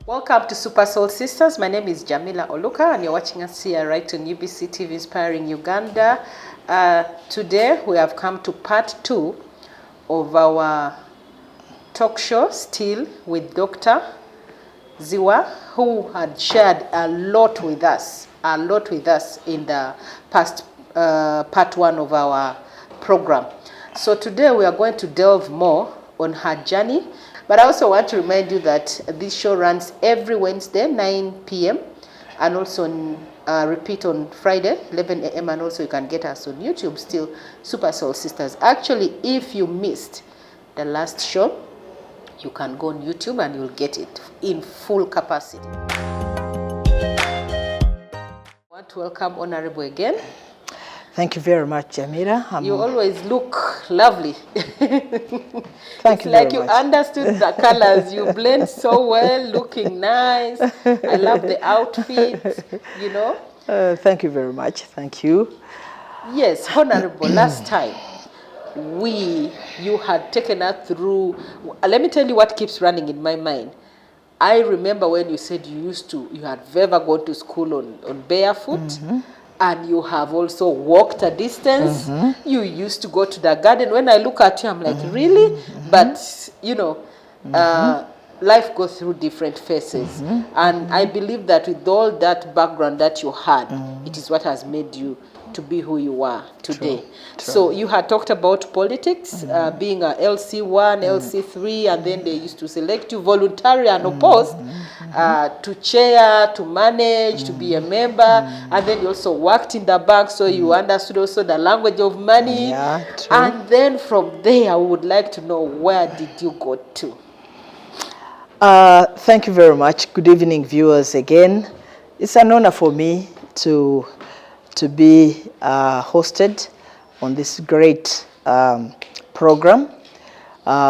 Welcome to Super Soul Sisters. My name is Jamila Oluka and you're watching us here right on UBC TV Inspiring Uganda. Today we have come to part 2 of our talk show, still with Dr. Zziwa, who had shared a lot with us in the past part 1 of our program. So today we are going to delve more on her journey. But I also want to remind you that this show runs every Wednesday, 9 p.m. and also repeat on Friday, 11 a.m. And also you can get us on YouTube still, Super Soul Sisters. Actually, if you missed the last show, you can go on YouTube and you'll get it in full capacity. I want to welcome Honorable again. Thank you very much, Jamila. You always look lovely. Thank you like very you much. understood the colors. You blend so well, looking nice. I love the outfit, you know. Thank you very much. Thank you. Yes, Honorable, last time you had taken us through, let me tell you what keeps running in my mind. I remember when you said you had ever gone to school on barefoot. Mm-hmm. And you have also walked a distance. Mm-hmm. You used to go to the garden. When I look at you, I'm like, really? Mm-hmm. But, you know, life goes through different phases. Mm-hmm. And I believe that with all that background that you had, it is what has made you to be who you are today. True. So you had talked about politics, being a LC1, LC3, and then they used to select you voluntary and opposed to chair, to manage, to be a member, and then you also worked in the bank, so you understood also the language of money. Yeah, true. And then from there, I would like to know, where did you go to? Thank you very much. Good evening, viewers again. It's an honor for me to be hosted on this great program.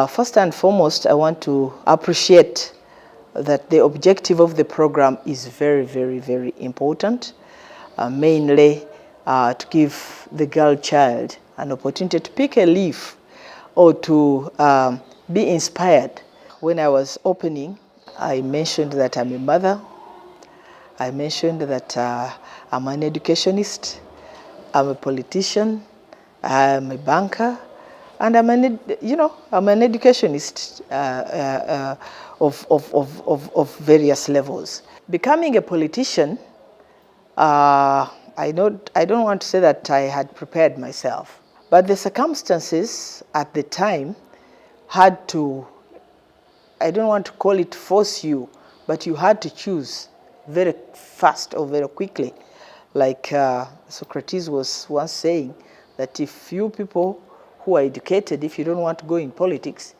First and foremost, I want to appreciate that the objective of the program is very, very, very important, mainly to give the girl child an opportunity to pick a leaf or to be inspired. When I was opening, I mentioned that I'm a mother. I mentioned that I'm an educationist, I'm a politician, I'm a banker, and I'm an educationist of various levels. Becoming a politician, I don't want to say that I had prepared myself, but the circumstances at the time had to, I don't want to call it force you, but you had to choose very fast or very quickly. Like Socrates was once saying that if you people who are educated, if you don't want to go in politics,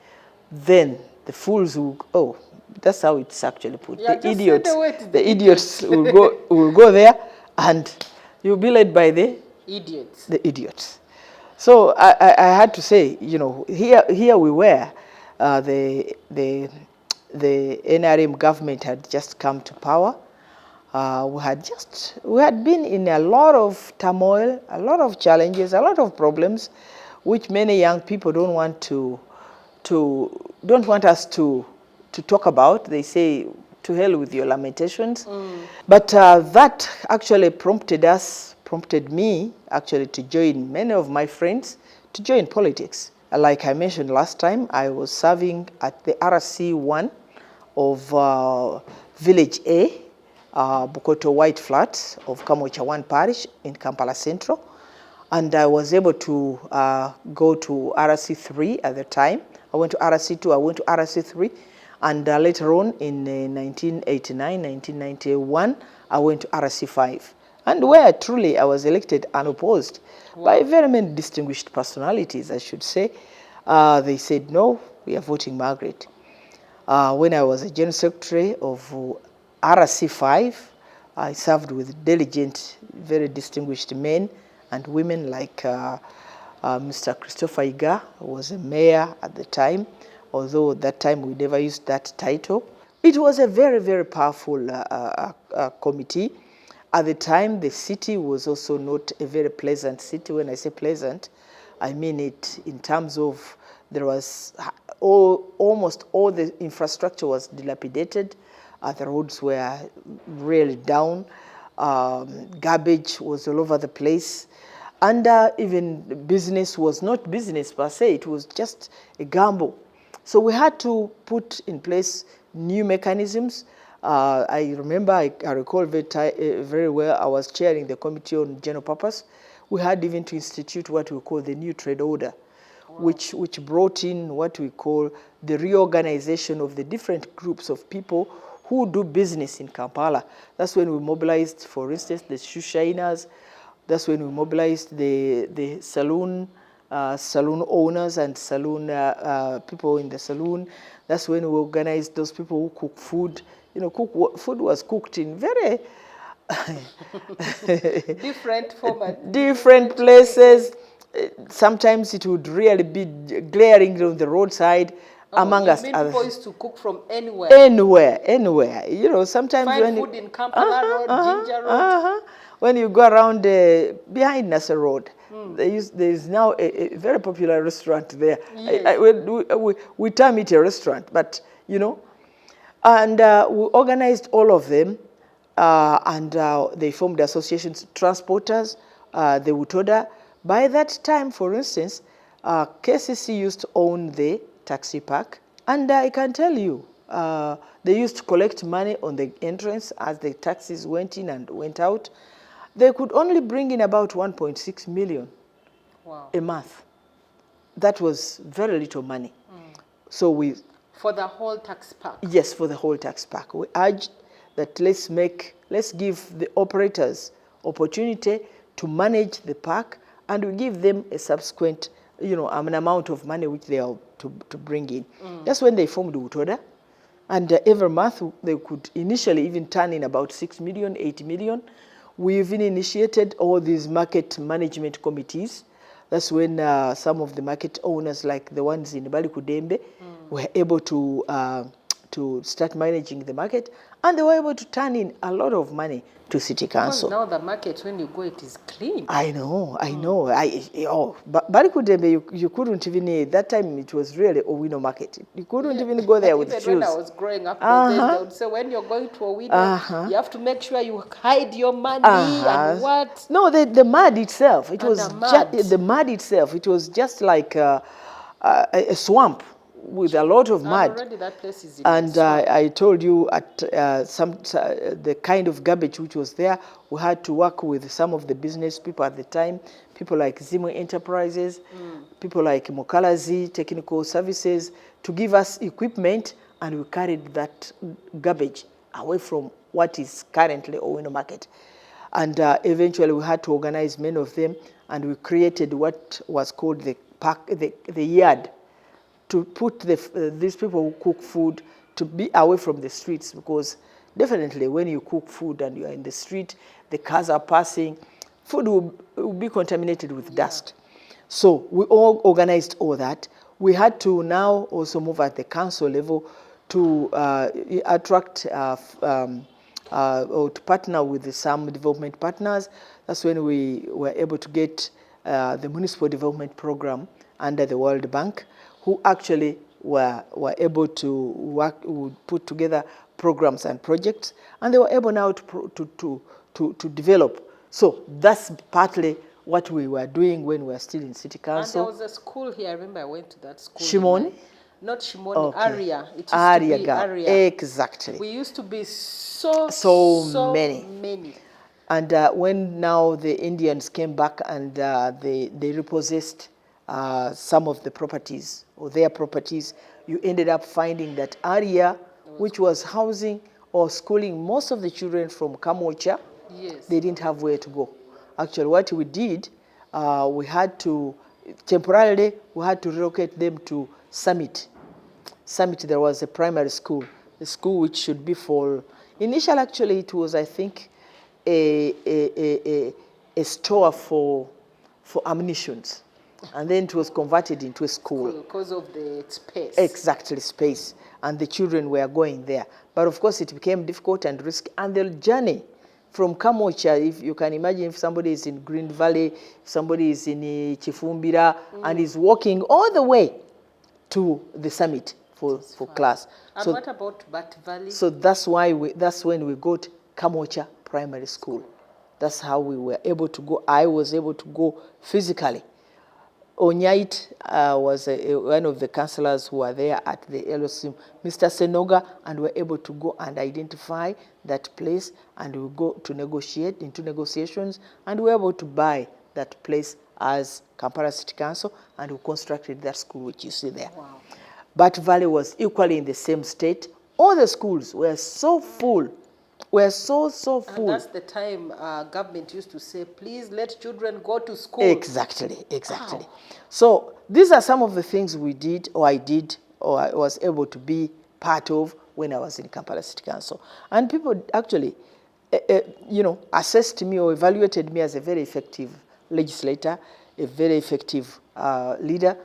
then the fools will, that's how it's actually put. Yeah, the idiots will go there, and you'll be led by the idiots. So I had to say, you know, here we were, the NRM government had just come to power. We had been in a lot of turmoil, a lot of challenges, a lot of problems, which many young people don't want us to talk about. They say, to hell with your lamentations. But that actually prompted me actually to join many of my friends to join politics. Like I mentioned last time, I was serving at the RC1 of Village A, Bukoto White Flats of Kamocha 1 Parish in Kampala Central. And I was able to go to RC3 at the time. I went to RC2, I went to RC3. And later on in 1989, 1991, I went to RC5. And where truly I was elected unopposed by very many distinguished personalities, I should say. They said, no, we are voting Margaret. When I was a General Secretary of RC5, I served with diligent, very distinguished men and women like Mr. Christopher Iga, who was a mayor at the time, although at that time we never used that title. It was a very, very powerful committee. At the time, the city was also not a very pleasant city. When I say pleasant, I mean it in terms of there was almost all the infrastructure was dilapidated. The roads were really down. Garbage was all over the place. And even business was not business per se, it was just a gamble. So we had to put in place new mechanisms. I remember, I recall very well, I was chairing the Committee on General Purpose. We had even to institute what we call the new trade order, which brought in what we call the reorganization of the different groups of people who do business in Kampala. That's when we mobilized, for instance, the shoe shiners. That's when we mobilized the saloon owners and saloon people in the saloon. That's when we organized those people who cook food. You know, food was cooked in very different format, different places. Sometimes it would really be glaring on the roadside. Among us, people used to cook from anywhere. Anywhere. You know, sometimes find food in Kampala Road, Ginger Road. When you go around behind Nasa Road, there is now a very popular restaurant there. Yes. We term it a restaurant, but you know, and we organized all of them, and they formed associations, transporters, the Utoda. By that time, for instance, KCC used to own the taxi park, and I can tell you, they used to collect money on the entrance as the taxis went in and went out. They could only bring in about 1.6 million a month. That was very little money. So for the whole tax park? Yes, for the whole tax park. We urged that let's give the operators opportunity to manage the park, and we give them a subsequent, you know, an amount of money which they are to bring in. That's when they formed Utoda. And every month they could initially even turn in about 6 million, 8 million. We even initiated all these market management committees. That's when some of the market owners, like the ones in Balikudembe, were able to start managing the market, and they were able to turn in a lot of money to City Council. Because now the market, when you go, it is clean. I know. Balikudembe, you couldn't even, that time it was really Owino market. You couldn't even go there with shoes. When I was growing up, they would say, when you're going to Owino, you have to make sure you hide your money and what? No, the mud itself, it And was the mud itself, it was just like a swamp with a lot of mud. Already that place is in and I told you at the kind of garbage which was there, we had to work with some of the business people at the time, people like Zziwa Enterprises, people like Mokalazi Technical Services, to give us equipment, and we carried that garbage away from what is currently Owino Market. And eventually we had to organize many of them, and we created what was called the park, the yard, to put these people who cook food to be away from the streets, because definitely when you cook food and you are in the street, the cars are passing, food will be contaminated with dust. So we all organized all that. We had to now also move at the council level to attract or to partner with some development partners. That's when we were able to get the municipal development program under the World Bank, who actually were able to put together programs and projects, and they were able now to develop. So that's partly what we were doing when we were still in City Council. And there was a school here, I remember I went to that school. Shimoni? Not Shimoni, Okay. Aria. It used to be Aria. Exactly. We used to be so many. And when now the Indians came back and they repossessed some of the properties, or their properties, you ended up finding that area, which was housing or schooling most of the children from Kamocha, they didn't have where to go. Actually, what we did, we had to, temporarily, we had to relocate them to Summit. Summit, there was a primary school, a school which should be for, initially actually it was, I think, a store for ammunitions. And then it was converted into a school. Because of the space. Exactly, space. And the children were going there. But of course it became difficult and risky. And the journey from Kamocha, if you can imagine, if somebody is in Green Valley, if somebody is in Chifumbira, and is walking all the way to the summit, for class. And So, what about Bat Valley? so that's when we got Kamocha Primary School. That's how we were able to go. I was able to go physically. Onyait was one of the councillors who were there at the LOC, Mr. Senoga, and were able to go and identify that place, and we go to negotiate into negotiations, and we were able to buy that place as Kampala City Council, and we constructed that school which you see there. Wow. Bat Valley was equally in the same state. All the schools were so full. Were so full. And that's the time government used to say, please let children go to school. Exactly. Wow. So these are some of the things we did, or I did, or I was able to be part of when I was in Kampala City Council. And people actually, assessed me or evaluated me as a very effective legislator, a very effective leader.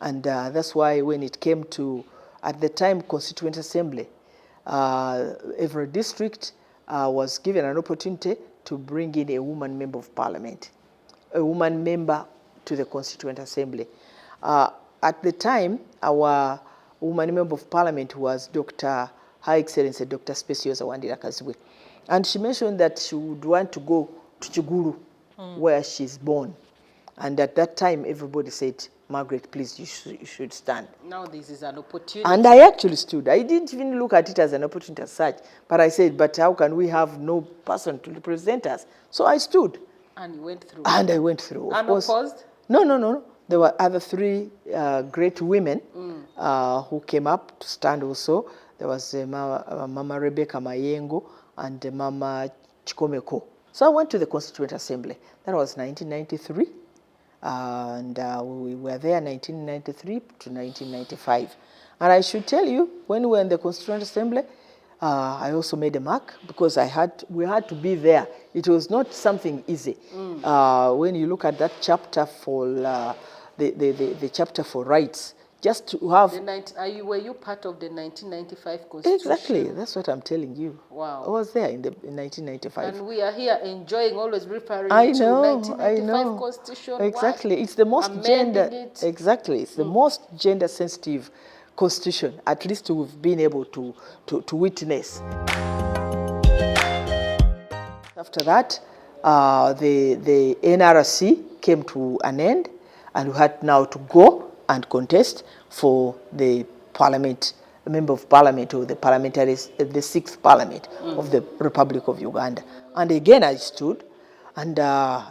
And that's why when it came to, at the time, Constituent Assembly, every district was given an opportunity to bring in a woman member of parliament, a woman member to the Constituent Assembly. At the time, our woman member of parliament was Dr. Her Excellency Dr. Speciosa Wandira Kazibwe. And she mentioned that she would want to go to Chiguru, where she's born. And at that time, everybody said, Margaret, please, you should stand. Now this is an opportunity. And I actually stood. I didn't even look at it as an opportunity as such, but I said, but how can we have no person to represent us? So I stood. And you went through. And I went through. Unopposed? No. There were other three great women who came up to stand also. There was Mama Rebecca Mayengo and Mama Chikomeko. So I went to the Constituent Assembly. That was 1993. And we were there 1993 to 1995. And I should tell you, when we were in the Constituent Assembly, I also made a mark because we had to be there. It was not something easy. When you look at that chapter for the chapter for rights, just to have... were you part of the 1995 Constitution? Exactly, that's what I'm telling you. Wow. I was there in 1995. And we are here enjoying, always referring to 1995 Constitution. Exactly, it's the most it's the most gender-sensitive Constitution, at least we've been able to witness. After that, the NRC came to an end, and we had now to go and contest for the parliament, a member of parliament, or the parliamentaries, the 6th parliament of the Republic of Uganda. And again I stood, and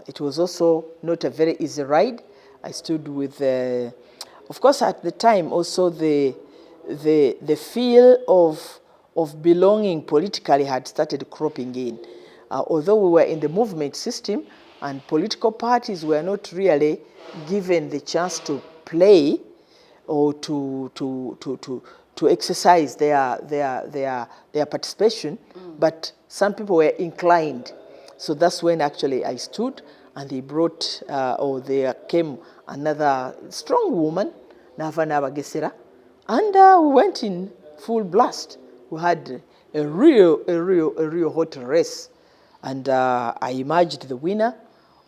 it was also not a very easy ride. I stood with, of course at the time also the feel of belonging politically had started cropping in. Although we were in the movement system and political parties were not really given the chance to play or to exercise their participation, but some people were inclined. So that's when actually I stood, and they brought, there came another strong woman, Nava Nabagesera, and we went in full blast. We had a real hot race, and I emerged the winner.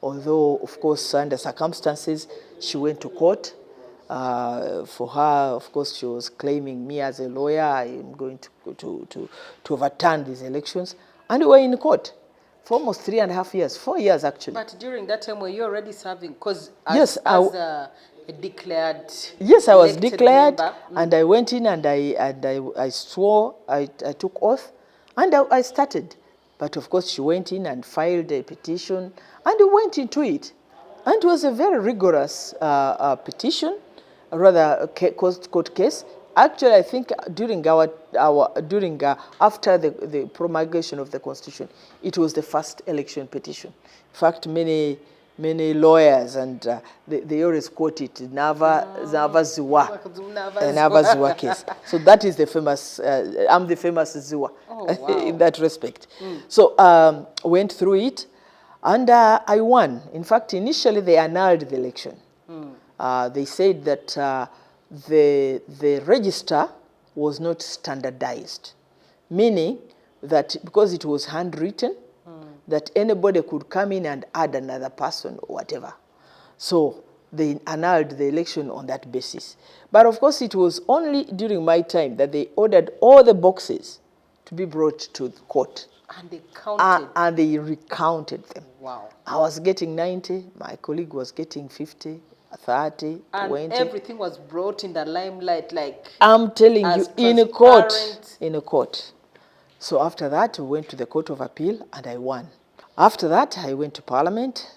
Although, of course, under circumstances, she went to court. For her, of course, she was claiming me as a lawyer. I am going to overturn these elections. And we were in court for almost 3.5 years, 4 years actually. But during that time, were you already serving? Because yes, a declared... Yes, I was declared, and I went in and I swore, I took oath, and I started. But of course, she went in and filed a petition, and we went into it. And it was a very rigorous petition, rather court case. Actually, I think during after the promulgation of the Constitution, it was the first election petition. In fact, many lawyers, and they always quote it, Zziwa, Zziwa case. So that is the famous, I'm the famous Zziwa in that respect. So went through it, and I won. In fact, initially they annulled the election. They said that the register was not standardized, meaning that because it was handwritten, that anybody could come in and add another person or whatever. So they annulled the election on that basis. But of course, it was only during my time that they ordered all the boxes to be brought to the court. And they counted. And they recounted them. Wow. I was getting 90, my colleague was getting 50, 30, and 20. everything was brought in the limelight, like I'm telling you, in a court. transparent. In a court. So after that, we went to the Court of Appeal and I won. After that, I went to Parliament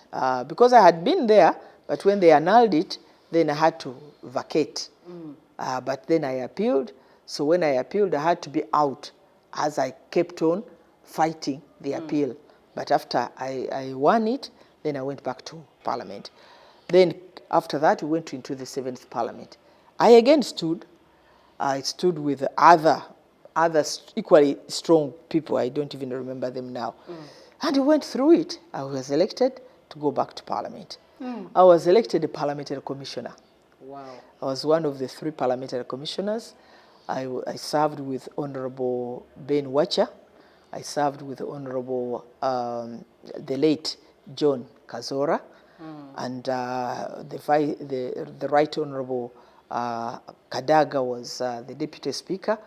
because I had been there, but when they annulled it, then I had to vacate. But then I appealed. So when I appealed, I had to be out as I kept on fighting the appeal. But after I won it, then I went back to Parliament. Then after that, we went into the 7th Parliament. I again stood. I stood with other equally strong people. I don't even remember them now. And we went through it. I was elected to go back to Parliament. I was elected a parliamentary commissioner. Wow. I was one of the 3 parliamentary commissioners. I served with Honorable Ben Wacha. I served with Honorable the late John Kazora, and the Right Honorable Kadaga was the Deputy Speaker.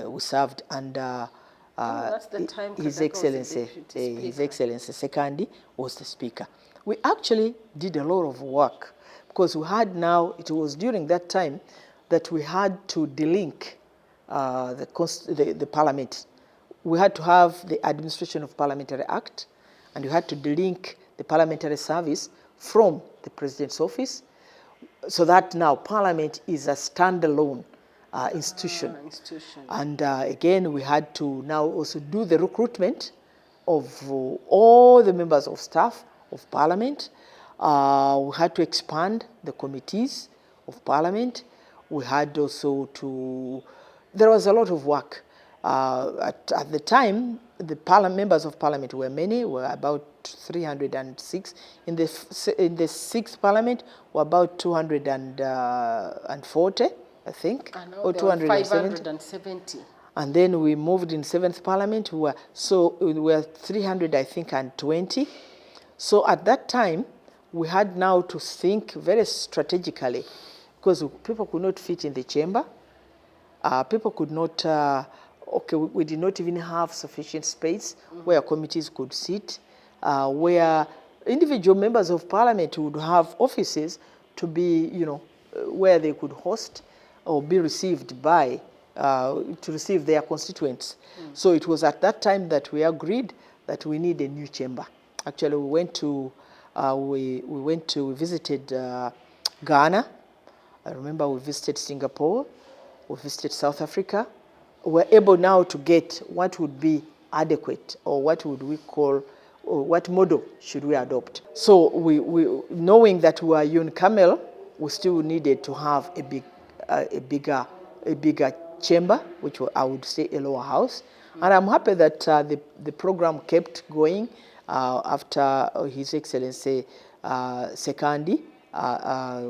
We served under that's the time His Kadaga Excellency, was the Deputy His Speaker. Excellency Sekandi was the Speaker. We actually did a lot of work because we had now, it was during that time that we had to delink the Parliament. We had to have the Administration of Parliamentary Act, and we had to delink the parliamentary service from the President's office, so that now Parliament is a standalone institution. And again, we had to now also do the recruitment of all the members of staff of Parliament. We had to expand the committees of Parliament. We had also to, there was a lot of work. At the time, the members of Parliament were many, were about 306. In the 6th Parliament, were about 240, I think, or 570. And then we moved in 7th Parliament, we were 300, I think, and 20. So at that time, we had now to think very strategically, because people could not fit in the chamber. People could not, we did not even have sufficient space where committees could sit, where individual members of Parliament would have offices to be, where they could host or be received by, to receive their constituents. So it was at that time that we agreed that we need a new chamber. Actually, we visited Ghana. I remember we visited Singapore. We visited South Africa. We're able now to get what would be adequate, or what would we call, or what model should we adopt. So we knowing that we are Yun Camel, we still needed to have a bigger chamber, which I would say a lower house. And I'm happy that the program kept going after His Excellency Sekandi,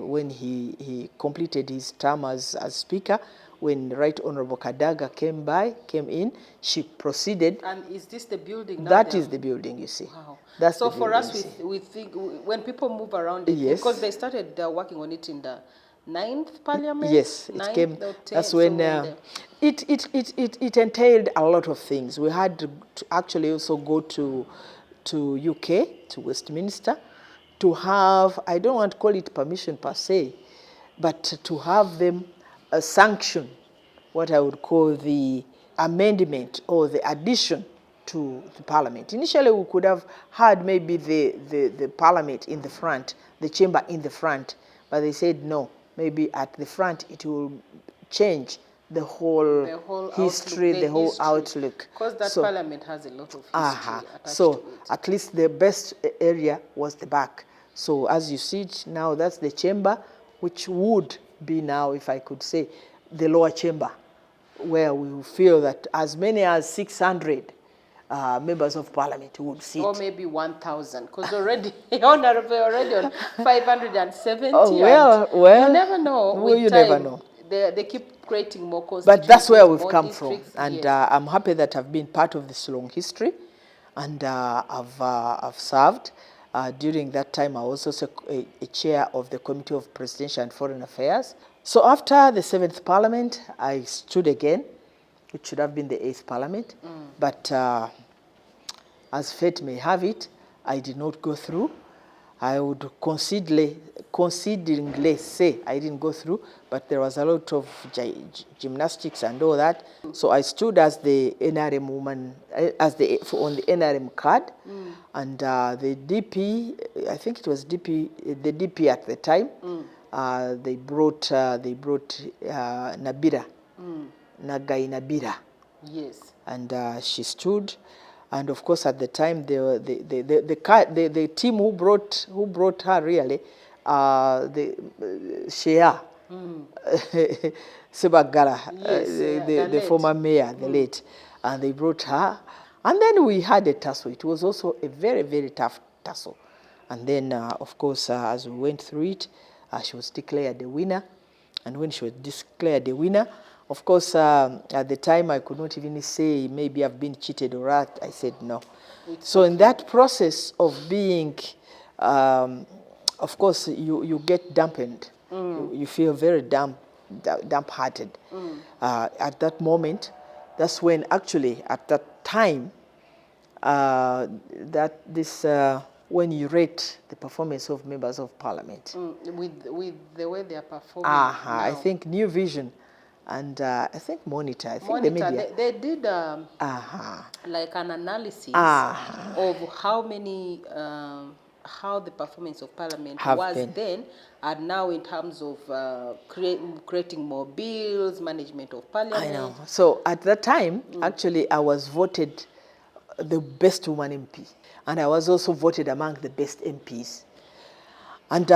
when he completed his term as Speaker. When Right Honorable Kadaga came in, she proceeded. And is this the building now? That is the building, you see. Wow. That's so the for building, us, we think, when people move around it, yes, because they started working on it in the 9th Parliament? Yes, it came. That's when it entailed a lot of things. We had to actually also go to UK, to Westminster, to have, I don't want to call it permission per se, but to have them sanction what I would call the amendment or the addition to the Parliament. Initially, we could have had maybe the Parliament in the front, the chamber in the front, but they said no, maybe at the front it will change the whole history, the whole outlook. Because that Parliament has a lot of history attached so to it. at least the best area was the back. So as you see it now, that's the chamber, which would be now, if I could say, the lower chamber, where we feel that as many as 600 members of Parliament would sit. Or maybe 1,000, because already on 570. Oh, well, you never know. Well, you never know. They keep creating more constituencies. But that's where we've come from, and yes. I'm happy that I've been part of this long history, and I've served. During that time, I was also a chair of the Committee of Presidential and Foreign Affairs. So after the 7th Parliament, I stood again. It should have been the 8th Parliament. But as fate may have it, I did not go through. I would consideringly say I didn't go through, but there was a lot of gymnastics and all that. So I stood as the NRM woman, on the NRM card, and the DP, I think it was DP, the DP at the time, they brought Nabira, Nagai Nabira. Yes. And she stood. And of course, at the time, the team who brought her really, the Shea Sebagala, Yes, the former mayor, the late, and they brought her. And then we had a tussle. It was also a very, very tough tussle. And then, of course, as we went through it, she was declared the winner. And when she was declared the winner, of course, at the time, I could not even say maybe I've been cheated or that. I said no. So in that process of being, of course, you get dampened. You feel very damp-hearted. At that moment, that's when actually, at that time, when you rate the performance of members of parliament. With the way they are performing I think New Vision and I think Monitor, I think Monitor, the media. they did like an analysis of how many, how the performance of Parliament was then and now in terms of creating more bills, management of Parliament. I know. So at that time, actually, I was voted the best woman MP. And I was also voted among the best MPs. And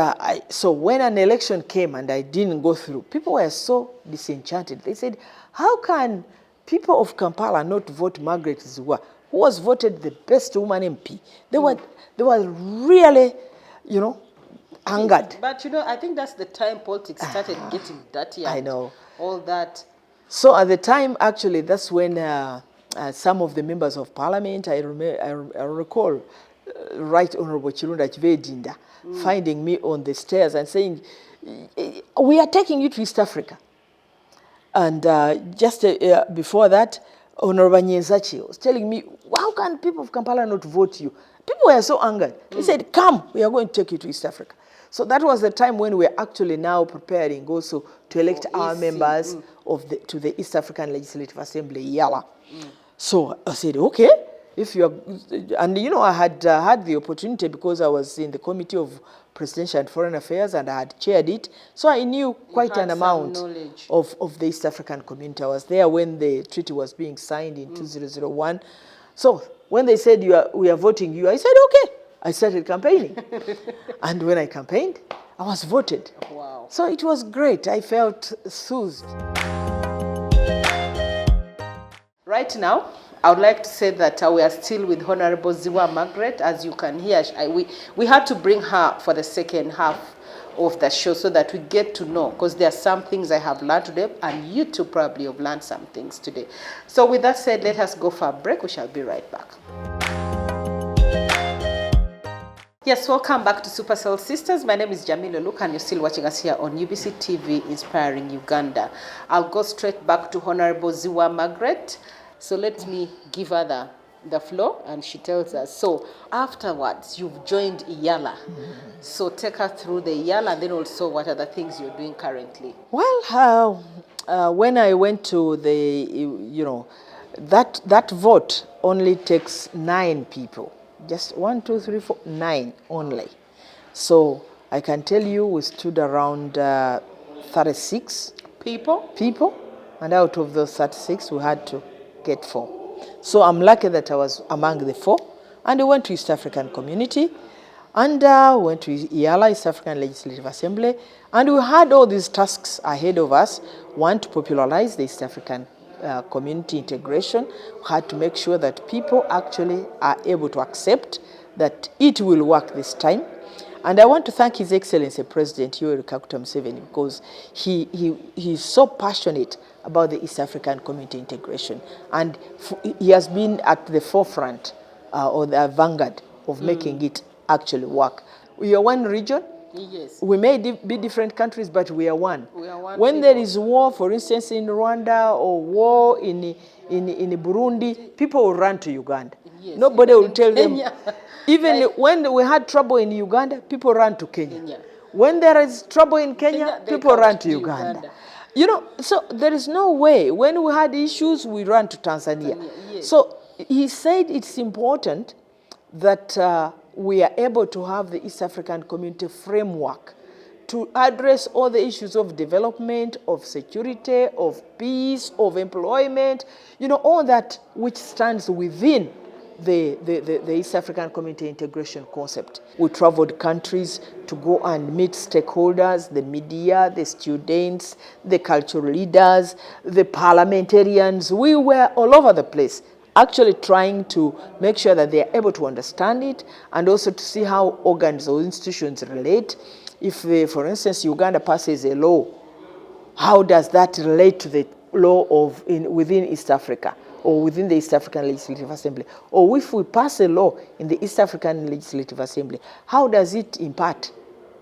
so when an election came and I didn't go through, people were so disenchanted. They said, how can people of Kampala not vote Margaret Zziwa, who was voted the best woman MP? They were really, angered. But, I think that's the time politics started getting dirty. I know. All that. So at the time, actually, that's when some of the members of parliament, I recall Right Honorable Chirunda Chivedinda finding me on the stairs and saying, we are taking you to East Africa. And just before that, Honorable Nyenzachi was telling me, how can people of Kampala not vote you? People were so angered. He said, come, we are going to take you to East Africa. So that was the time when we were actually now preparing also to elect our members to the East African Legislative Assembly, YALA. So I said, okay, if you are, and I had had the opportunity because I was in the Committee of Presidential and Foreign Affairs and I had chaired it. So I knew quite an amount of the East African community. I was there when the treaty was being signed in 2001. So when they said, we are voting you, I said, okay. I started campaigning. And when I campaigned, I was voted. Wow. So it was great. I felt soothed. Right now, I would like to say that we are still with Honorable Zziwa Margaret. As you can hear, we had to bring her for the second half of the show so that we get to know, because there are some things I have learned today, and you too probably have learned some things today. So with that said, let us go for a break. We shall be right back. Yes, welcome back to Supercell Sisters. My name is Jamila Luke and you're still watching us here on UBC TV, Inspiring Uganda. I'll go straight back to Honorable Zziwa Margaret. So let me give her the floor and she tells us. So afterwards, you've joined IYALA. So take her through the IYALA and then also what are the things you're doing currently? Well, when I went to that vote only takes 9 people. Just 1, 2, 3, 4, 9 only. So I can tell you we stood around 36 people, and out of those 36 we had to get 4. So I'm lucky that I was among the 4, and we went to East African Community, and went to IYALA, East African Legislative Assembly, and we had all these tasks ahead of us. One, to popularize the East African community integration. We had to make sure that people actually are able to accept that it will work this time. And I want to thank His Excellency President Yoweri Kaguta Museveni because he's so passionate about the East African community integration. And he has been at the forefront or the vanguard of making it actually work. We are one region. Yes. We may be different countries, but we are one. We are one when people. there is war, for instance, in Rwanda or war in Burundi, people will run to Uganda. Yes, Nobody even will in tell Kenya. them. Even Like- when we had trouble in Uganda, people run to Kenya. Kenya. When there is trouble in Kenya, they people come run to to Uganda. Uganda. You know, so there is no way. When we had issues, we ran to Tanzania. Yes. So he said it's important that we are able to have the East African Community framework to address all the issues of development, of security, of peace, of employment, you know, all that which stands within the East African Community integration concept. We traveled countries to go and meet stakeholders, the media, the students, the cultural leaders, the parliamentarians. We were all over the place, actually trying to make sure that they are able to understand it and also to see how organs or institutions relate. If, for instance, Uganda passes a law, how does that relate to the law within East Africa or within the East African Legislative Assembly? Or if we pass a law in the East African Legislative Assembly, how does it impact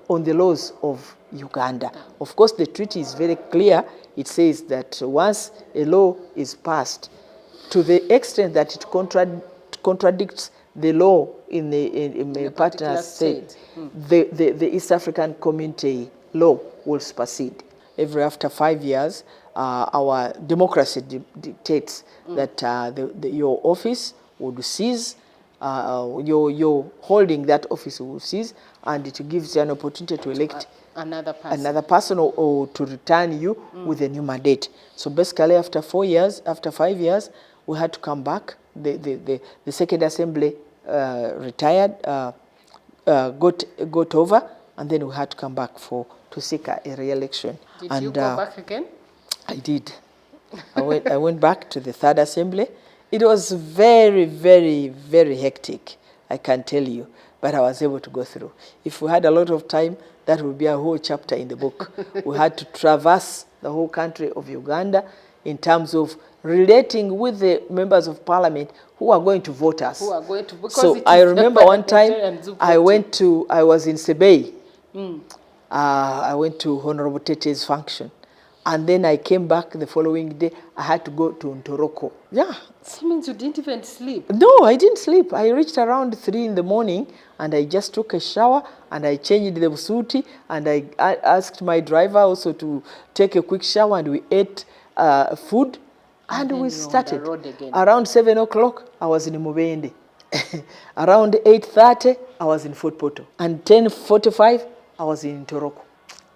on the laws of Uganda? Of course, the treaty is very clear. It says that once a law is passed, to the extent that it contradicts the law in a partner state, the East African Community law will supersede. Every after 5 years, our democracy dictates that your office would cease, your holding that office will cease, and it gives you an opportunity to elect another person or to return you with a new mandate. So basically, after 4 years, after 5 years, we had to come back. The second assembly retired, got over, and then we had to come back to seek a re-election. Did you go back again? I did. I went back to the third assembly. It was very, very, very hectic, I can tell you, but I was able to go through. If we had a lot of time, that would be a whole chapter in the book. We had to traverse the whole country of Uganda in terms of relating with the members of parliament who are going to vote us. Who are going to, so I remember one time I was in Sebei. I went to Honorable Tete's function. And then I came back the following day. I had to go to Ntoroko. Yeah. That means you didn't even sleep. No, I didn't sleep. I reached around 3 in the morning and I just took a shower and I changed the busuti and I asked my driver also to take a quick shower and we ate food and we started. Around 7 o'clock, I was in Mubende. Around 8:30, I was in Fort Portal. And 10:45, I was in Ntoroko.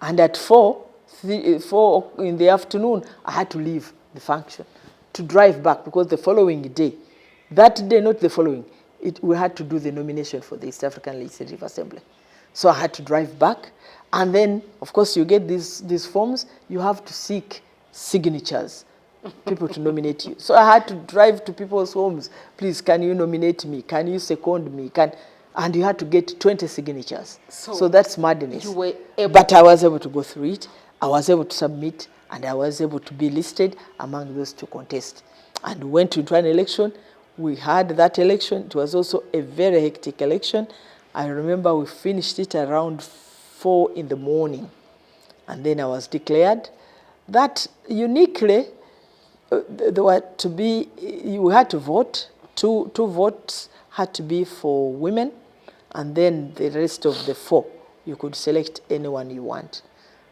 And at 4 in the afternoon, I had to leave the function to drive back because the following day, that day, not the following, we had to do the nomination for the East African Legislative Assembly. So I had to drive back. And then, of course, you get these forms, you have to seek signatures, people to nominate you. So I had to drive to people's homes. Please, can you nominate me? Can you second me? And you had to get 20 signatures. So that's madness. You were able. But I was able to go through it. I was able to submit, and I was able to be listed among those to contest. And we went into an election. We had that election. It was also a very hectic election. I remember we finished it around 4 in the morning. And then I was declared. That uniquely, there were to be, you had to vote. Two votes had to be for women. And then the rest of the 4, you could select anyone you want.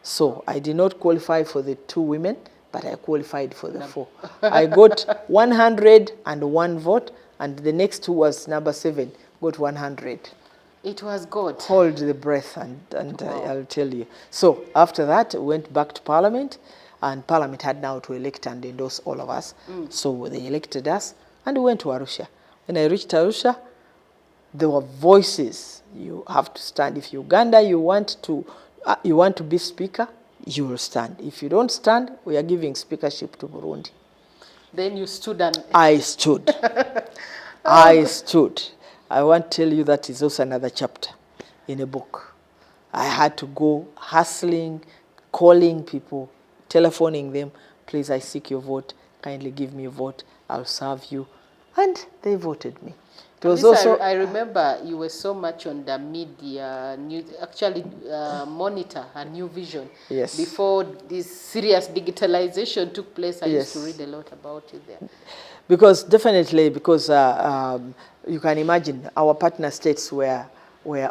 So I did not qualify for the 2 women, but I qualified for the 4. I got 101 vote, and the next 2 was number 7, got 100. It was God. Hold the breath, and wow. I'll tell you. So after that, we went back to Parliament, and Parliament had now to elect and endorse all of us. So they elected us, and we went to Arusha. When I reached Arusha, there were voices. You have to stand. If Uganda, you want to be speaker, you will stand. If you don't stand, we are giving speakership to Burundi. Then you stood and... I stood. I stood. I want to tell you that is also another chapter in a book. I had to go hustling, calling people, telephoning them. Please, I seek your vote. Kindly give me a vote. I'll serve you. and they voted me. It At was least also I remember you were so much on the media, actually monitor a new vision. Yes. Before this serious digitalization took place, I used to Yes. read a lot about you there. because definitely because you can imagine our partner states were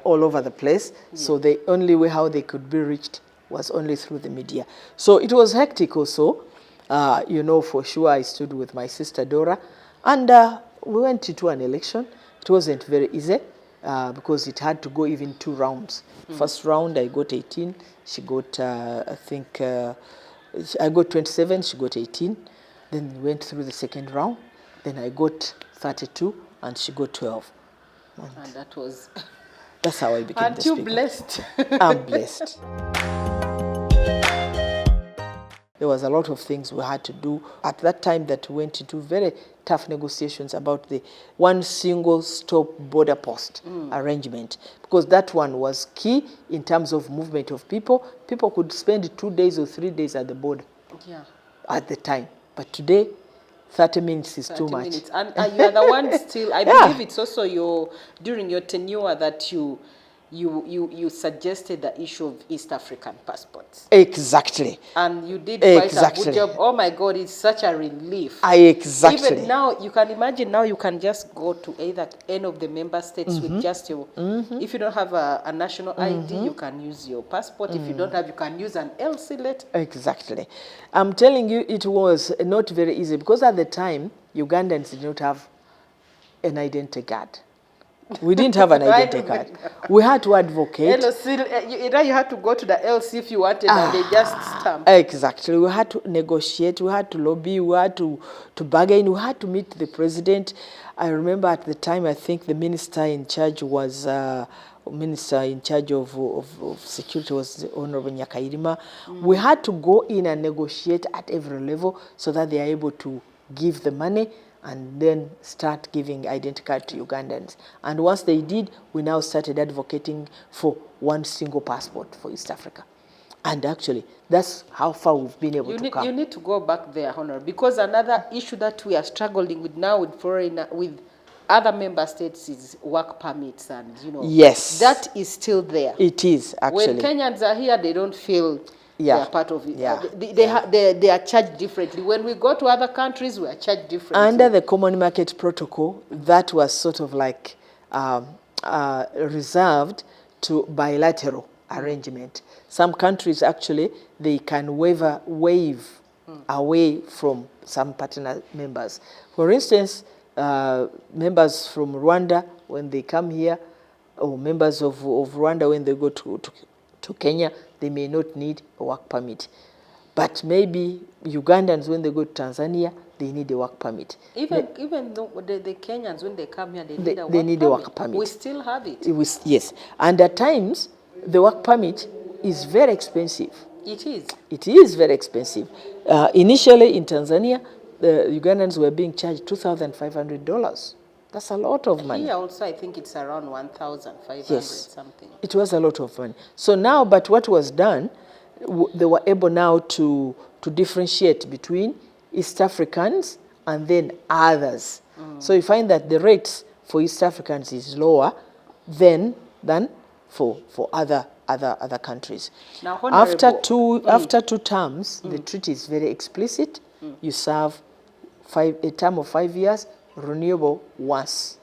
all over the place. So the only way how they could be reached was only through the media. So it was hectic also. You know, for sure, I stood with my sister Dora, and we went into an election. It wasn't very easy because it had to go even 2 rounds. First round, I got 18. She got, I think, I got 27. She got 18. Then we went through the second round. Then I got 32, and she got 12. And that was... That's how I became Aren't the you speaker. blessed? I'm blessed. There was a lot of things we had to do at that time that went into very tough negotiations about the one single stop border post arrangement, because that one was key in terms of movement of people. People could spend 2 days or 3 days at the border Yeah. at the time. But today, 30 minutes is 30 too much. minutes. And you are the one still, I believe it's also during your tenure that you suggested the issue of East African passports. Exactly. And you did quite a Exactly. good job. Oh my God, it's such a relief. Exactly. Even now, you can imagine now you can just go to either any of the member states with just your, if you don't have a national ID, you can use your passport. If you don't have, you can use an LC letter. Exactly. I'm telling you, it was not very easy because at the time, Ugandans did not have an identity card. We didn't have an identity card. We had to advocate. LC, you had to go to the LC if you wanted, and they just stamp. Exactly. We had to negotiate, we had to lobby, we had to bargain, we had to meet the president. I remember at the time, I think the minister in charge was, minister in charge of security was the Honorable Nyakairima. We had to go in and negotiate at every level so that they are able to give the money and then start giving identity card to Ugandans. And once they did, we now started advocating for one single passport for East Africa. And actually, that's how far we've been able to come. You need to go back there, Honor, because another issue that we are struggling with now with other member states is work permits, and Yes. that is still there. It is, actually. When Kenyans are here, they don't feel they are part of it. Yeah. They are charged differently. When we go to other countries, we are charged differently. Under the Common Market Protocol, that was sort of like reserved to bilateral arrangement. Some countries actually, they can waive away from some partner members. For instance, members from Rwanda, when they come here, or members of Rwanda when they go to Kenya, they may not need a work permit. But maybe Ugandans, when they go to Tanzania, they need a work permit. Even though the Kenyans, when they come here, they need a work permit. We still have it. Yes. And at times, the work permit is very expensive. It is. It is very expensive. Initially in Tanzania, the Ugandans were being charged $2,500. That's a lot of money. Here also, I think it's around 1,500 something. It was a lot of money. So now, but what was done, they were able now to differentiate between East Africans and then others. So you find that the rates for East Africans is lower than for other countries. Now, after two terms, the treaty is very explicit. You serve a term of 5 years, renewable once.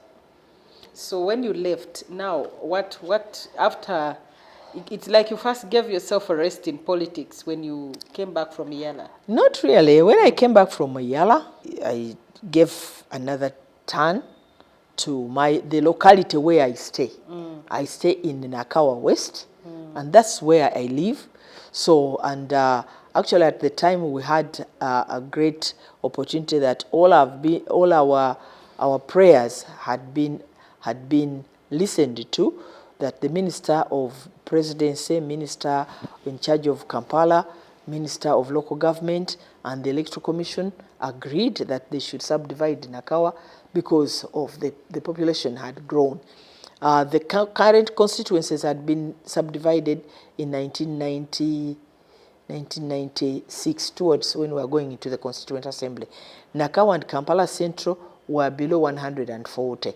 So when you left, now what after? It's like you first gave yourself a rest in politics when you came back from Yala. Not really. When I came back from Yala, I gave another turn to the locality where I stay. I stay in Nakawa West, and that's where I live. So, and actually at the time we had a great opportunity that all our prayers had been listened to, that the Minister of Presidency, Minister in charge of Kampala, Minister of Local Government, and the Electoral Commission agreed that they should subdivide Nakawa because of the population had grown. The current constituencies had been subdivided in 1996 towards when we were going into the Constituent Assembly. Nakawa and Kampala Central were below 140.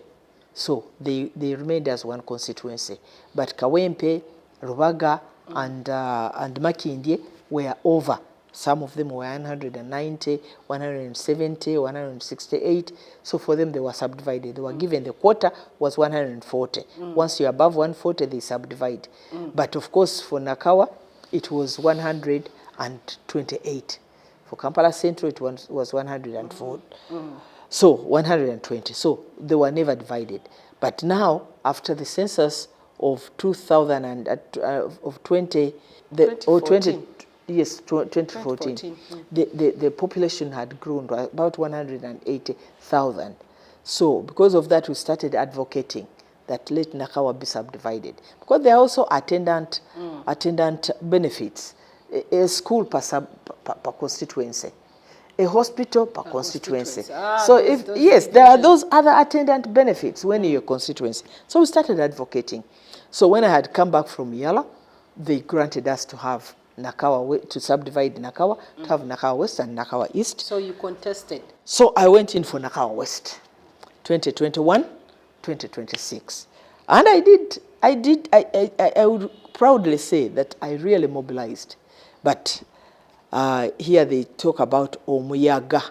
So they remained as one constituency. But Kawempe, Rubaga, and Makindye were over. Some of them were 190, 170, 168. So for them, they were subdivided. They were given the quota was 140. Once you're above 140, they subdivide. But of course, for Nakawa, it was 128. For Kampala Central, it was 104. So 120. So they were never divided. But now, after the census of 2000 and of 20, or 20. Yes, 2014. The population had grown to about 180,000. So because of that, we started advocating that let Nakawa be subdivided. Because there are also attendant benefits. A school per constituency. A hospital per constituency. So there are those other attendant benefits when you're a constituency. So we started advocating. So when I had come back from Yala, they granted us to have Nakawa, to subdivide Nakawa, to have Nakawa West and Nakawa East. So you contested? So I went in for Nakawa West, 2021, 2026. And I would proudly say that I really mobilized. But here they talk about Omuyaga.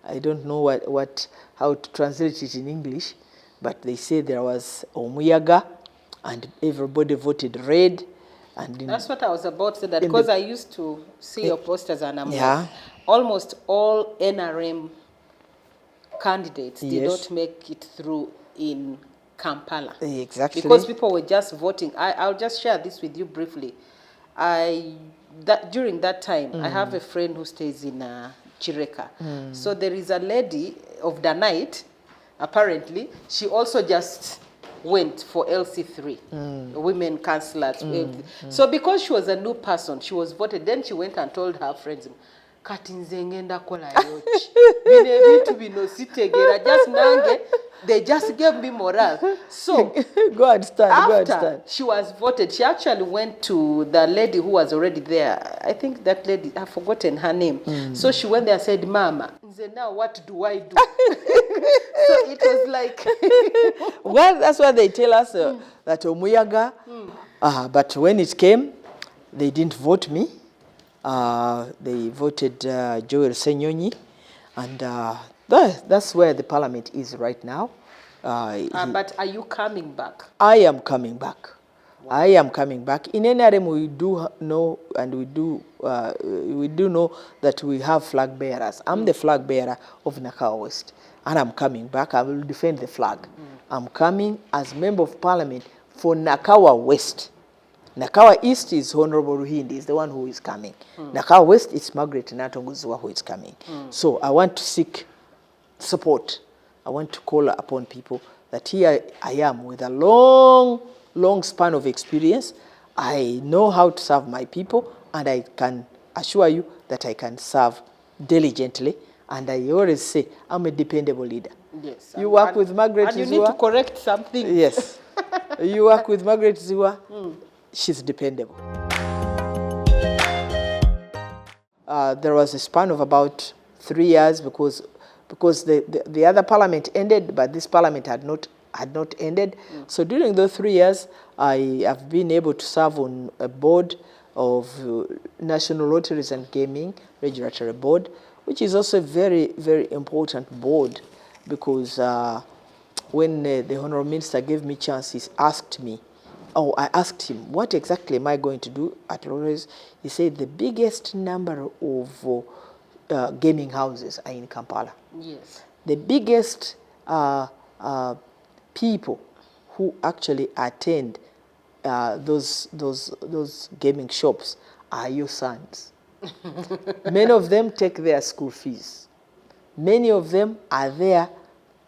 I don't know how to translate it in English, but they say there was Omuyaga and everybody voted red. And that's what I was about to say, that because I used to see your posters and I'm like, almost all NRM candidates did not make it through in Kampala. Exactly. Because people were just voting. I'll just share this with you briefly. During that time, I have a friend who stays in Chireka. So there is a lady of the night, apparently, she also just went for LC3, women councillors. So because she was a new person, she was voted. Then she went and told her friends, kati nze ngenda kola yochi. Bine bitu bino sitegera. Just nange, they just gave me morale. So go and stand. After she was voted, she actually went to the lady who was already there. I think that lady, I've forgotten her name. So she went there and said, Mama, now what do I do? So it was like... Well, that's what they tell us, that Omuyaga. But when it came, they didn't vote me. They voted Joel Senyonyi. And that's where the parliament is right now. But are you coming back? I am coming back. Wow. I am coming back. In NRM, we do know, and we do know that we have flag bearers. I'm the flag bearer of Nakawa West, and I'm coming back. I will defend the flag. I'm coming as member of parliament for Nakawa West. Nakawa East is Honorable Ruhindi, is the one who is coming. Nakawa West, it's Margaret Nantongo Zziwa who is coming. So I want to seek support. I want to call upon people that here I am with a long span of experience. I know how to serve my people, and I can assure you that I can serve diligently. And I always say, I'm a dependable leader. Yes. You work with Margaret Zziwa. And you need to correct something. Yes. You work with Margaret Zziwa. She's dependable. There was a span of about 3 years because the other parliament ended, but this parliament had not ended. So during those 3 years, I have been able to serve on a board of National Lotteries and Gaming Regulatory Board, which is also a very, very important board, because when the Honourable Minister gave me chance, I asked him, what exactly am I going to do at lotteries? He said the biggest number of gaming houses are in Kampala. Yes. The biggest people who actually attend those gaming shops are your sons. Many of them take their school fees. Many of them are there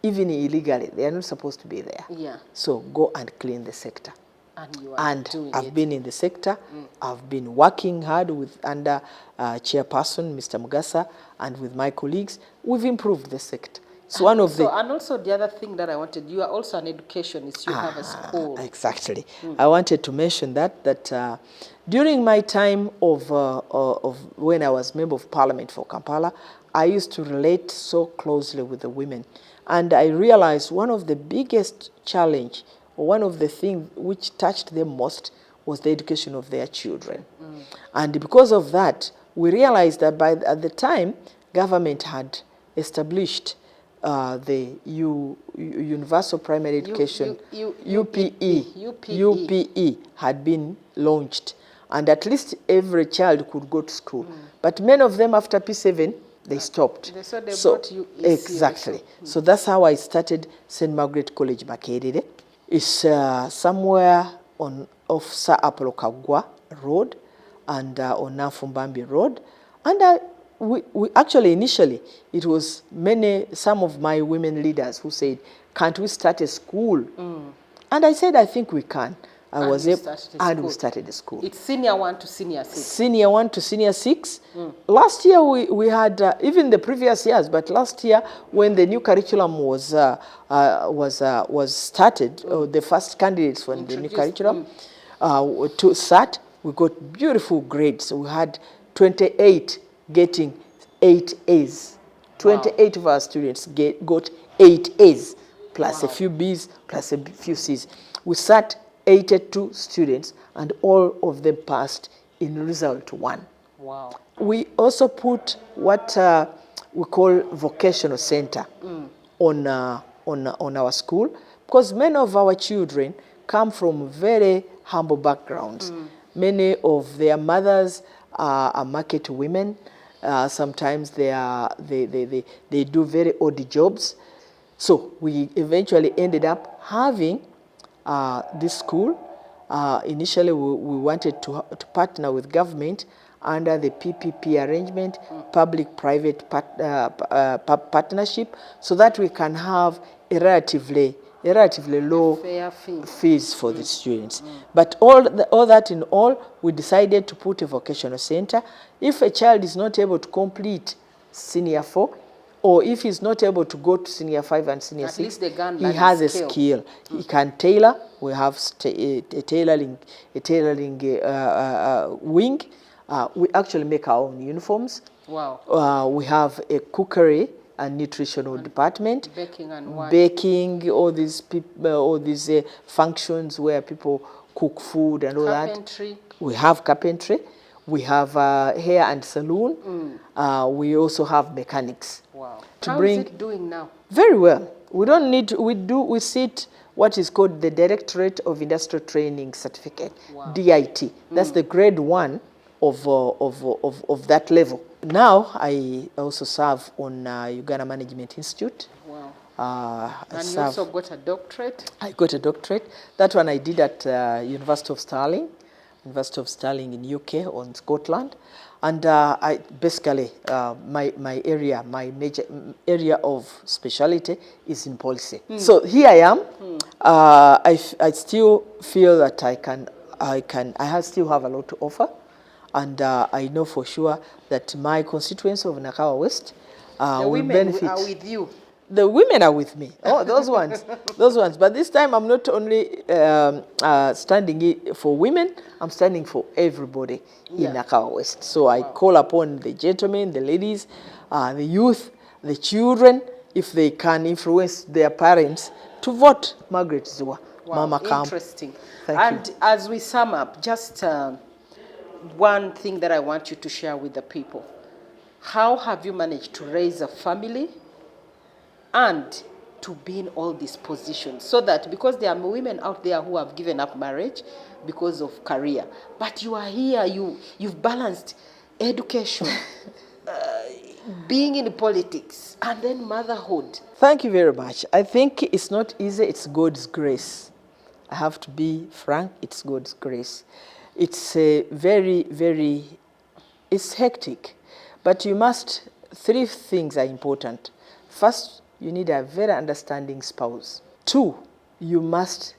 even illegally. They are not supposed to be there. Yeah. So go and clean the sector. And you are doing I've it. been in the sector. I've been working hard under Chairperson Mr. Mugasa, and with my colleagues. We've improved the sector. It's one of the... And also the other thing that I wanted, you are also an educationist. You have a school. Exactly. I wanted to mention that during my time of when I was Member of Parliament for Kampala, I used to relate so closely with the women. And I realized one of the biggest challenge, or one of the things which touched them most, was the education of their children. And because of that, we realized that at the time, government had established the Universal Primary Education, UPE had been launched. And at least every child could go to school. But many of them, after P7, they stopped. So they brought you exactly. So that's how I started St. Margaret College Makerere. It's somewhere off Sir Apollo Kagwa Road and on Nafumbambi Road. And we actually, initially, it was some of my women leaders who said, can't we start a school? And I said, I think we can. We started the school. It's senior 1 to senior 6. Senior 1 to senior 6. Last year we had, even the previous years, but last year when the new curriculum was started, the first candidates for the new curriculum to start, we got beautiful grades. We had 28 getting 8 A's. 28 of our students got 8 A's, plus a few B's, plus a few C's. We sat 82 students, and all of them passed in result 1. Wow. We also put what we call vocational center on our school, because many of our children come from very humble backgrounds. Many of their mothers are market women. Sometimes they do very odd jobs. So we eventually ended up having this school. Initially, we wanted to partner with government under the PPP arrangement, public-private partnership, so that we can have a relatively low Fair fees for the students. But all that in all, we decided to put a vocational center. If a child is not able to complete senior 4, or if he's not able to go to senior 5 and senior 6, he has a skill. He can tailor. We have a tailoring wing. We actually make our own uniforms. Wow. We have a cookery and nutritional department. Baking and what? Baking, all these functions where people cook food and all Carpentry. that. We have carpentry. We have hair and salon. We also have mechanics. Wow. How is it doing now? Very well. We don't need to, we sit what is called the Directorate of Industrial Training Certificate, DIT. That's the grade 1 of that level. Now I also serve on Uganda Management Institute. Wow. And you also got a doctorate? I got a doctorate. That one I did at University of Stirling in UK or in Scotland. And I basically, my major area of specialty is in policy. So here I am. I still feel that I still have a lot to offer. And I know for sure that my constituency of Nakawa West will benefit. The women are with you. The women are with me. Oh, those ones. Those ones. But this time I'm not only standing for women, I'm standing for everybody in Nakawa West. So I call upon the gentlemen, the ladies, the youth, the children, if they can influence their parents to vote Margaret Zziwa. Wow, Mama Camp. interesting. Thank you. As we sum up, just one thing that I want you to share with the people. How have you managed to raise a family and to be in all these positions? So that, because there are women out there who have given up marriage because of career, but you are here, you've balanced education, being in politics, and then motherhood. Thank you very much. I think it's not easy, it's God's grace. I have to be frank, it's God's grace. It's it's hectic, but 3 things are important. First, you need a very understanding spouse. 2, you must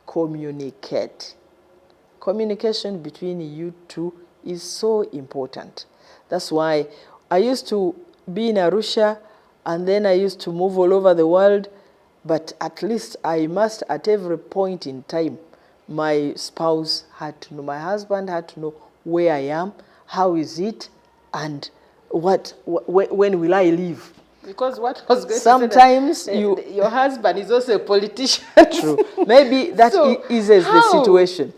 communicate. Communication between you two is so important. That's why I used to be in Arusha, and then I used to move all over the world, but at least I must, at every point in time, my spouse had to know, my husband had to know where I am, how is it, and when will I leave. Because what I was going Sometimes to say, your husband is also a politician. True. Maybe that So, eases the how? situation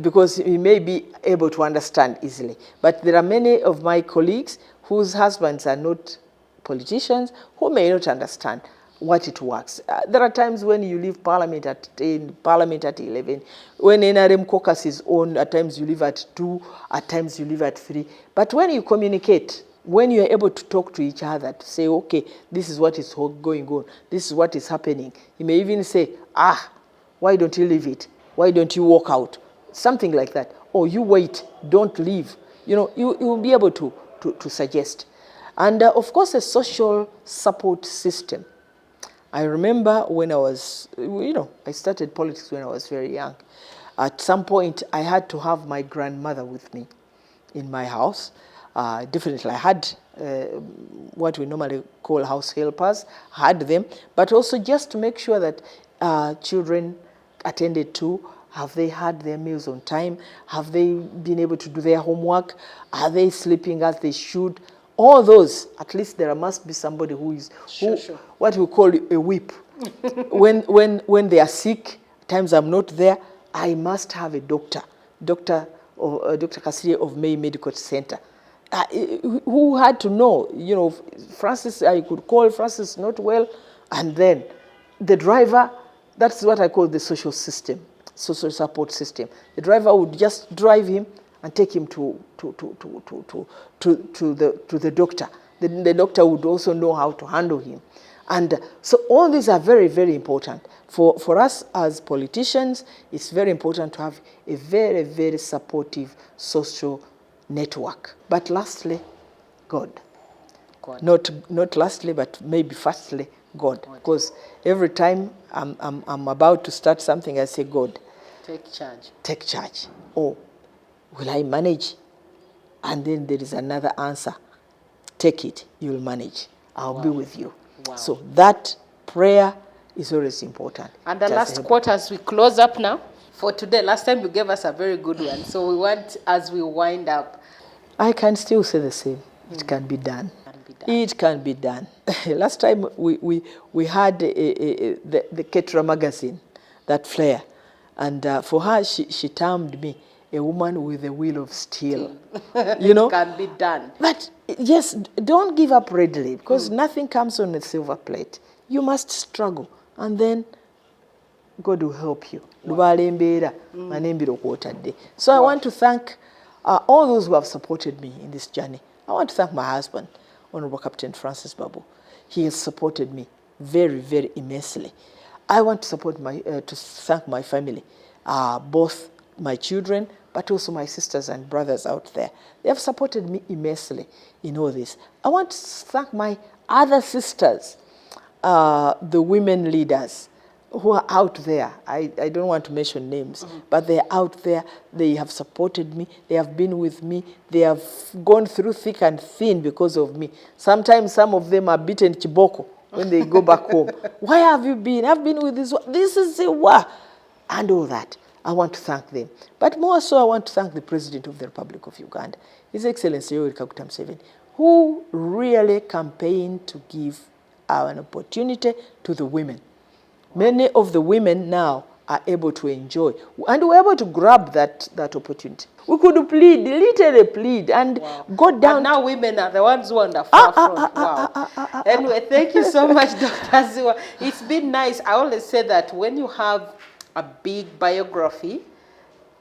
because he may be able to understand easily. But there are many of my colleagues whose husbands are not politicians who may not understand what it works. There are times when you leave Parliament at 10, Parliament at 11. When NRM caucus is on, at times you leave at 2, at times you leave at 3. But when you communicate, when you are able to talk to each other, to say, okay, this is what is going on, this is what is happening. You may even say, why don't you leave it? Why don't you walk out? Something like that. Or you wait, don't leave. You will be able to suggest. And of course, a social support system. I remember when I was, I started politics when I was very young. At some point, I had to have my grandmother with me in my house. Definitely, I had what we normally call house helpers, had them, but also just to make sure that children attended to, have they had their meals on time? Have they been able to do their homework? Are they sleeping as they should? All those, at least there must be somebody who is, what we call a whip. when they are sick, times I'm not there, I must have a doctor, Dr. Kasiri of May Medical Center, who had to know, Francis, I could call Francis not well, and then the driver, that's what I call the social system, social support system. The driver would just drive him and take him to the doctor. The doctor would also know how to handle him. And so all these are very, very important. For us as politicians, it's very important to have a very, very supportive social network. But lastly, God. Not lastly, but maybe firstly, God. Because every time I'm about to start something, I say, God, take charge. Take charge. Oh, will I manage? And then there is another answer. Take it, you'll manage. I'll be with you. Wow. So that prayer is always important. And the last quote as we close up now for today. Last time you gave us a very good one. So we want, as we wind up. I can still say the same. It can be done. It can be done. Last time we had the Ketra magazine, that flare. And for her, she termed me a woman with a will of steel. It can be done. But yes, don't give up readily, because nothing comes on a silver plate. You must struggle, and then God will help you. So I want to thank all those who have supported me in this journey. I want to thank my husband, Honorable Captain Francis Babu. He has supported me very, very immensely. I want to thank my family, both my children, but also my sisters and brothers out there. They have supported me immensely in all this. I want to thank my other sisters, the women leaders who are out there. I don't want to mention names, but they're out there. They have supported me. They have been with me. They have gone through thick and thin because of me. Sometimes some of them are beaten chiboko when they go back home. Why have you been? I've been with this. This is Zziwa. And all that. I want to thank them. But more so, I want to thank the President of the Republic of Uganda, His Excellency Yoweri Kaguta Museveni, who really campaigned to give an opportunity to the women. Many of the women now are able to enjoy, and we're able to grab that opportunity. We could plead, literally plead, and go down. And now women are the ones who are on the forefront. Wow. Anyway, thank you so much, Dr. Zziwa. It's been nice. I always say that when you have a big biography,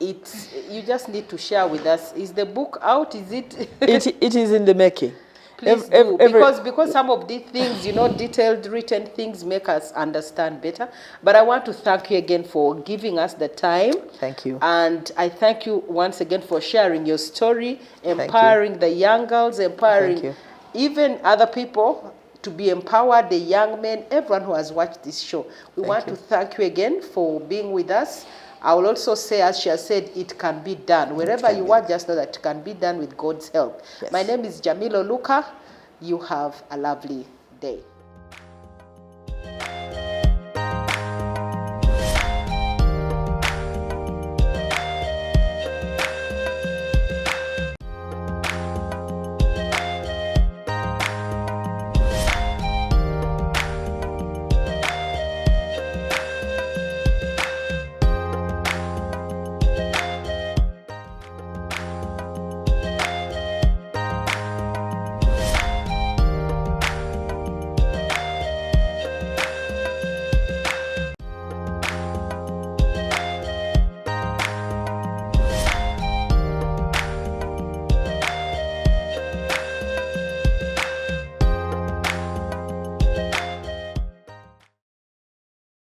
you just need to share with us. Is the book out? Is it? It is in the making. Please do. Because some of these things, detailed written things make us understand better. But I want to thank you again for giving us the time. Thank you. And I thank you once again for sharing your story, empowering the young girls, empowering even other people to be empowered, the young men, everyone who has watched this show. We want to thank you again for being with us. I will also say, as she has said, it can be done. Wherever you are, just know that it can be done with God's help. Yes. My name is Jamilo Luka. You have a lovely day.